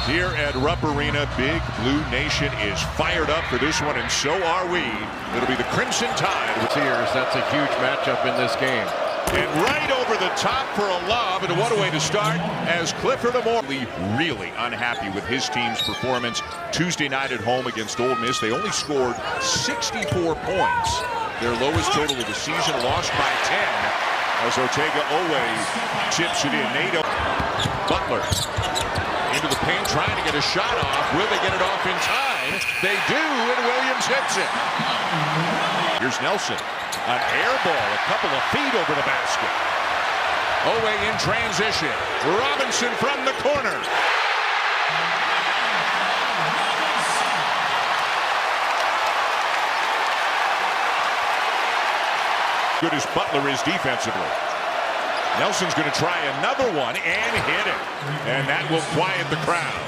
Here at Rupp Arena, Big Blue Nation is fired up for this one, and so are we. It'll be the Crimson Tide. Sears, that's a huge matchup in this game. And right over the top for a lob, and what a way to start as Clifford Amore really unhappy with his team's performance Tuesday night at home against Ole Miss. They only scored 64 points. Their lowest total of the season, lost by 10 as Otega Owe chips it in. Nato Butler into the paint, trying to get a shot off. Will they get it off in time? They do, and Williams hits it. Here's Nelson. An air ball, a couple of feet over the basket. Owe in transition. Robinson from the corner. Good as Butler is defensively. Nelson's going to try another one and hit it. And that will quiet the crowd.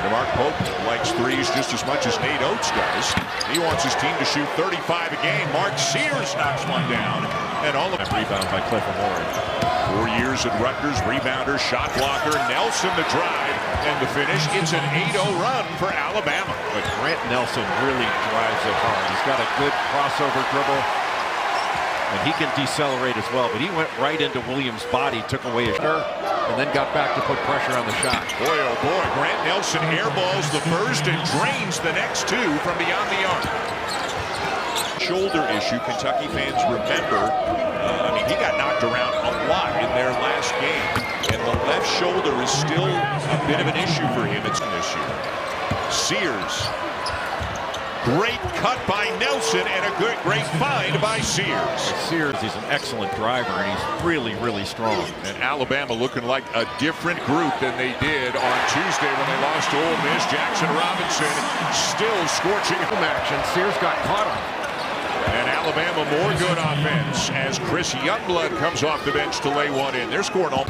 And Mark Pope likes threes just as much as Nate Oates does. He wants his team to shoot 35 a game. Mark Sears knocks one down. And all of that rebound by Cliff Amore. 4 years at Rutgers, rebounder, shot blocker. Nelson the drive and the finish. It's an 8-0 run for Alabama. But Grant Nelson really drives it hard. He's got a good crossover dribble. And he can decelerate as well, but he went right into Williams' body, took away his shirt, and then got back to put pressure on the shot. Boy, oh boy, Grant Nelson airballs the first and drains the next two from beyond the arc. Shoulder issue, Kentucky fans remember. He got knocked around a lot in their last game, and the left shoulder is still a bit of an issue for him. It's this year. Sears. Great cut by Nelson and a great find by Sears. Sears, he's an excellent driver, and he's really, really strong. And Alabama looking like a different group than they did on Tuesday when they lost to Ole Miss. Jackson Robinson still scorching home action. Sears got caught on. And Alabama more good offense as Chris Youngblood comes off the bench to lay one in. They're scoring all.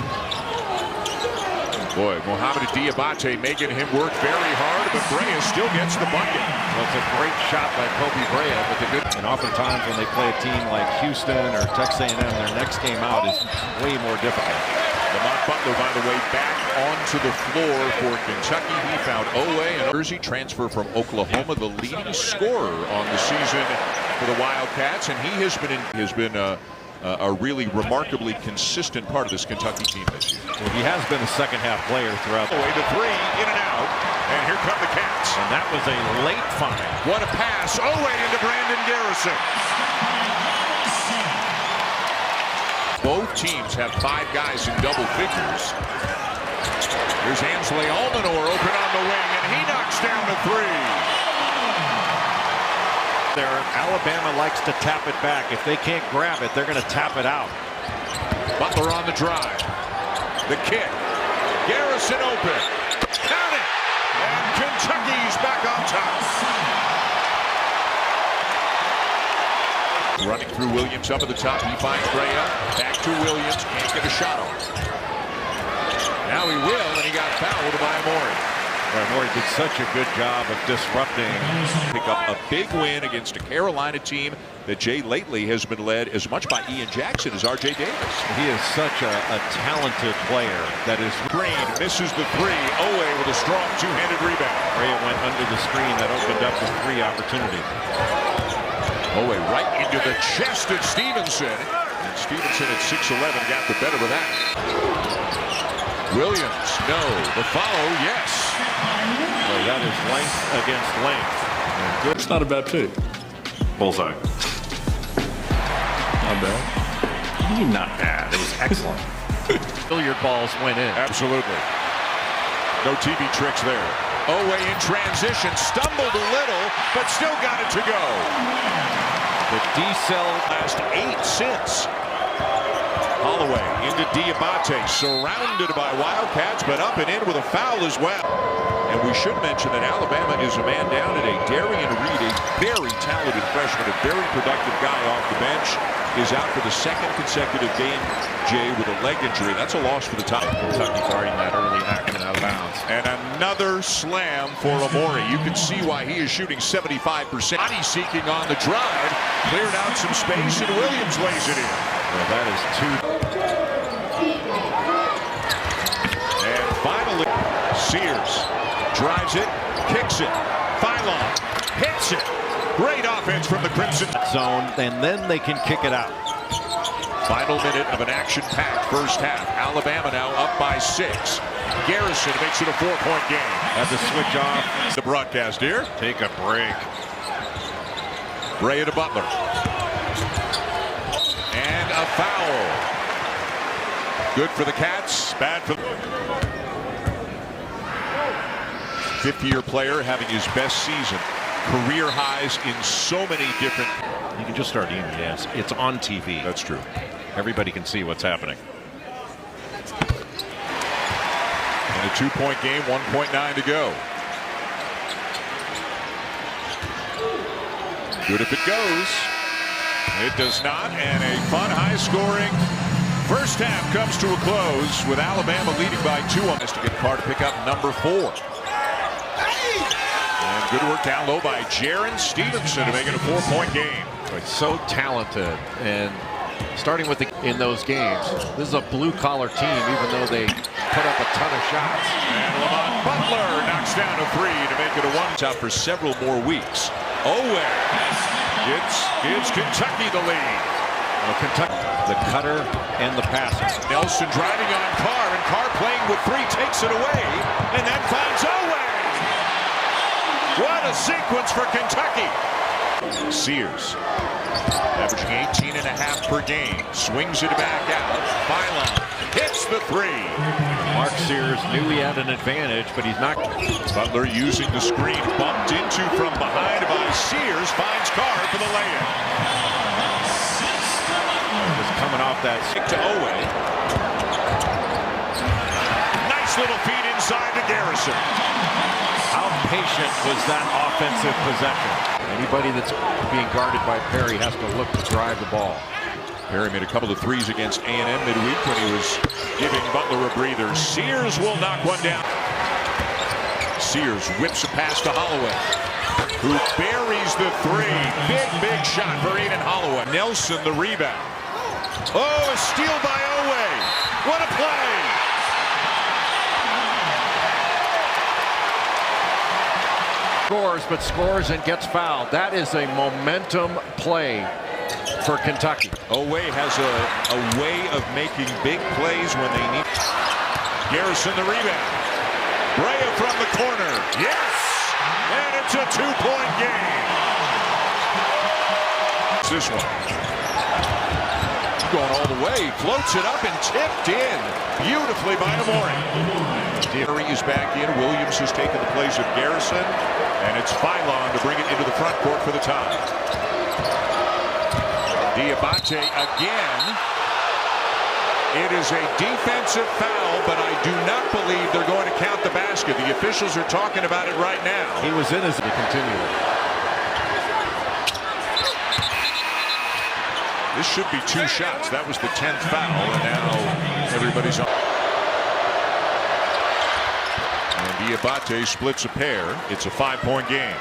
Boy, Mohamed Diabate making him work very hard, but Brea still gets the bucket. Well, it's a great shot by Kobe Brea, but the good. And oftentimes when they play a team like Houston or Texas A&M, their next game out is way more difficult. Lamont Butler, by the way, back onto the floor for Kentucky. He found Owe, and Jersey transfer from Oklahoma, the leading scorer on the season for the Wildcats, and he has been a really remarkably consistent part of this Kentucky team this year. Well, he has been a second-half player throughout. Away the three, in and out, and here come the Cats. And that was a late find. What a pass! Owe into Brandon Garrison. Both teams have 5 guys in double figures. Here's Ansley Almanor open on the wing, and he knocks down the three. There, Alabama likes to tap it back. If they can't grab it, they're going to tap it out. Butler on the drive. The kick. Garrison open. Count it. And Kentucky's back on top. Running through Williams up at the top. He finds Brea. Back to Williams. Can't get a shot on. Now he will, and he got fouled by Amore. Amore did such a good job of disrupting. Pick up a big win against a Carolina team that Jay lately has been led as much by Ian Jackson as R.J. Davis. He is such a talented player that is. Green misses the three. Owe with a strong two-handed rebound. Brea went under the screen. That opened up the three opportunity. Owe right into the chest of Stevenson. And Stevenson at 6'11" got the better of that. Williams, no. The follow, yes. Well, that is length against length. It's not a bad pick. Bullseye. Not bad. Not bad. It was excellent. Billiard balls went in. Absolutely. No TV tricks there. Owe in transition, stumbled a little, but still got it to go. The D-cell last 8 since. Holloway into Diabate, surrounded by Wildcats, but up and in with a foul as well. And we should mention that Alabama is a man down today. Darian Reed, a very talented freshman, a very productive guy off the bench, is out for the 2nd consecutive game, Jay, with a leg injury. That's a loss for the top. Kentucky guarding that early action out of bounds. And another slam for Amore. You can see why he is shooting 75%. Body seeking on the drive, cleared out some space, and Williams lays it in. Well, that is two. And finally, Sears Drives it, kicks it. Phylon hits it. Great offense from the Crimson zone, and then they can kick it out. Final minute of an action-packed first half. Alabama now up by 6. Garrison makes it a 4-point game. Have to switch off. The broadcast here. Take a break. Brea to Butler. And a foul. Good for the Cats, bad for the 50-year player having his best season. Career highs in so many different. You can just start eating, yes. It's on TV. That's true. Everybody can see what's happening. In a 2-point game, 1.9 to go. Good if it goes. It does not, and a fun, high-scoring first half comes to a close with Alabama leading by 2 on this to get Carr to pick up number 4. And good work down low by Jaron Stevenson to make it a 4-point game. It's so talented, and starting with in those games, this is a blue-collar team, even though they put up a ton of shots. And Lamont Butler knocks down a 3 to make it a 1. Out for several more weeks. It's Kentucky the lead. Well, Kentucky, the cutter and the passer. Nelson driving on Carr, and Carr playing with 3 takes it away, and then finds Owe. What a sequence for Kentucky. Sears averaging 18.5 per game. Swings it back out. Phylon hits the 3. Mark Sears knew he had an advantage, but he's not. Butler using the screen, bumped into from behind by Sears, finds Carr for the layup. Just coming off that stick to Owe. Nice little feed inside to Garrison. How patient was that offensive possession? Anybody that's being guarded by Perry has to look to drive the ball. Perry made a couple of threes against A&M midweek when he was giving Butler a breather. Sears will knock one down. Sears whips a pass to Holloway, who buries the 3. Big shot for Aiden Holloway. Nelson the rebound. Oh, a steal by Owe. What a play! Scores and gets fouled. That is a momentum play for Kentucky. Owe has a way of making big plays when they need. Garrison the rebound. Brea from the corner. Yes! And it's a 2-point game. It's this one. Going all the way. Floats it up and tipped in. Beautifully by Amore. Perry is back in. Williams has taken the place of Garrison. And it's Phylon to bring it into the front court for the tie. Diabate again. It is a defensive foul, but I do not believe they're going to count the basket. The officials are talking about it right now. He was in as they continue. This should be 2 shots. That was the 10th foul, and now everybody's on. And Diabate splits a pair. It's a 5-point game.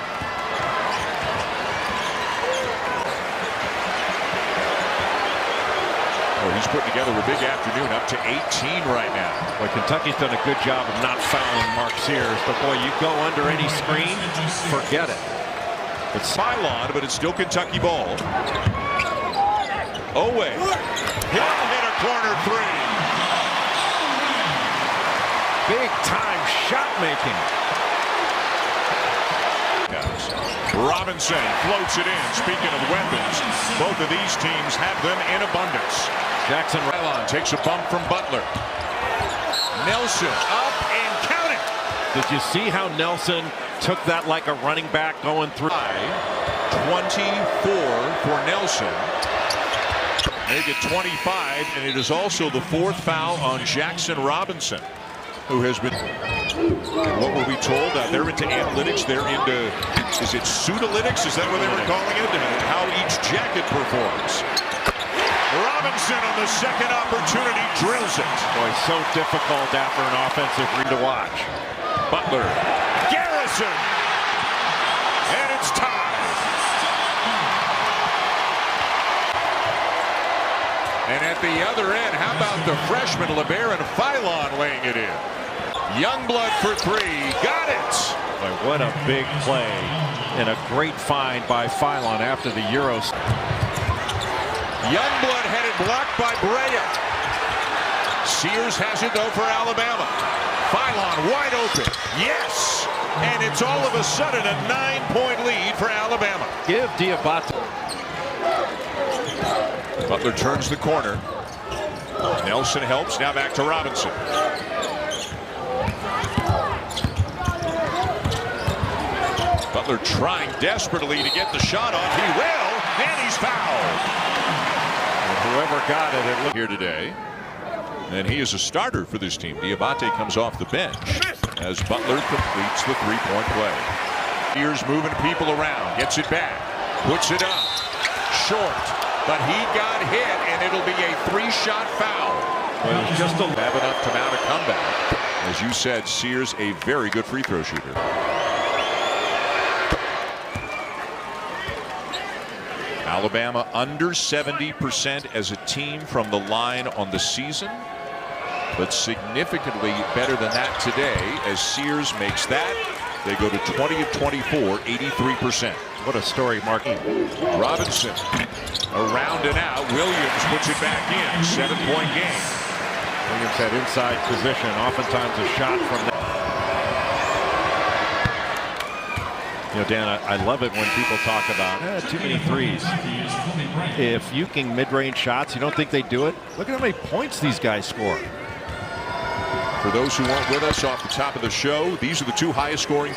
Oh, he's putting together a big afternoon, up to 18 right now. Well, Kentucky's done a good job of not fouling Mark Sears, but boy, you go under any screen, forget it. It's Phylon, but it's still Kentucky ball. Owe hit a corner 3. Big time shot making. Robinson floats it in. Speaking of weapons, both of these teams have them in abundance. Jackson Rylon takes a bump from Butler. Nelson up and count it. Did you see how Nelson took that like a running back going through? 24 for Nelson. Make it 25, and it is also the 4th foul on Jackson Robinson, who has been. And what were we told? They're into analytics. They're into, is it suitalytics? Is that what they were calling it? How each jacket performs. Robinson on the second opportunity drills it. Boy, so difficult after an offensive read to watch. Butler, Garrison, and it's tied. And at the other end, how about the freshman LeBaron Phylon laying it in? Youngblood for three. Got it. Boy, what a big play and a great find by Phylon after the Euros. Youngblood had it blocked by Brea. Sears has it though for Alabama. Phylon wide open. Yes. And it's all of a sudden a 9-point lead for Alabama. Give Diabate. Butler turns the corner. Nelson helps. Now back to Robinson. Butler trying desperately to get the shot off. He will, and he's fouled. And whoever got it, it looked here today. And he is a starter for this team. Diabate comes off the bench as Butler completes the three-point play. Sears moving people around. Gets it back. Puts it up. Short. But he got hit, and it'll be a three-shot foul. well, it was just a Have enough to mount a comeback. As you said, Sears a very good free throw shooter. Alabama under 70% as a team from the line on the season, but significantly better than that today as Sears makes that. They go to 20 of 24, 83%. What a story, Marky. Robinson around and out. Williams puts it back in. 7-point game. Williams had inside position, oftentimes a shot from that. You know, Dan, I love it when people talk about too many threes. If you can mid-range shots, you don't think they do it? Look at how many points these guys score. For those who weren't with us off the top of the show, these are the two highest scoring.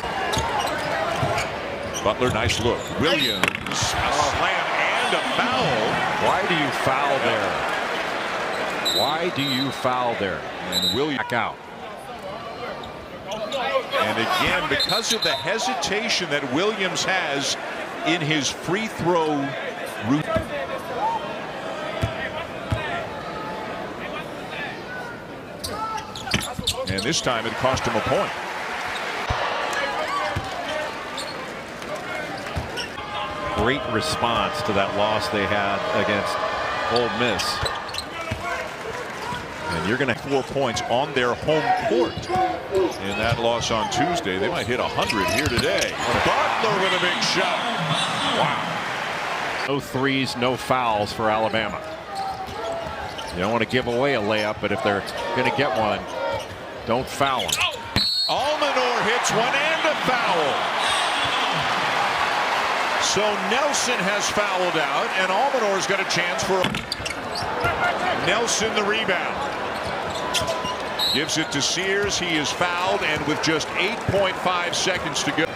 Butler, nice look. Williams, a slam and a foul. Why do you foul there? Why do you foul there? And Williams back out. And again, because of the hesitation that Williams has in his free throw route. And this time it cost him a point. Great response to that loss they had against Ole Miss. And you're going to have 4 points on their home court in that loss on Tuesday. They might hit 100 here today. Butler with a big shot. Wow. No threes, no fouls for Alabama. You don't want to give away a layup, but if they're going to get one, don't foul them. Almanor hits one and a foul. So Nelson has fouled out, and Almanor's got a chance for Nelson the rebound. Gives it to Sears. He is fouled, and with just 8.5 seconds to go.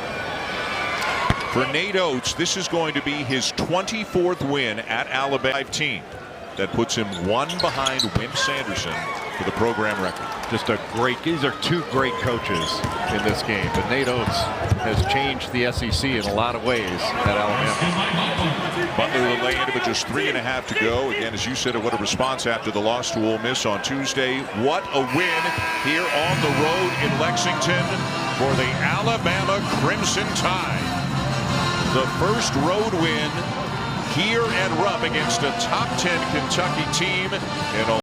For Nate Oates, this is going to be his 24th win at Alabama team. That puts him one behind Wimp Sanderson for the program record. Just a great, these are two great coaches in this game. But Nate Oates has changed the SEC in a lot of ways at Alabama. Butler will lay into it, just 3.5 to go. Again, as you said, what a response after the loss to Ole Miss on Tuesday. What a win here on the road in Lexington for the Alabama Crimson Tide. The first road win here at Rupp against a top 10 Kentucky team in a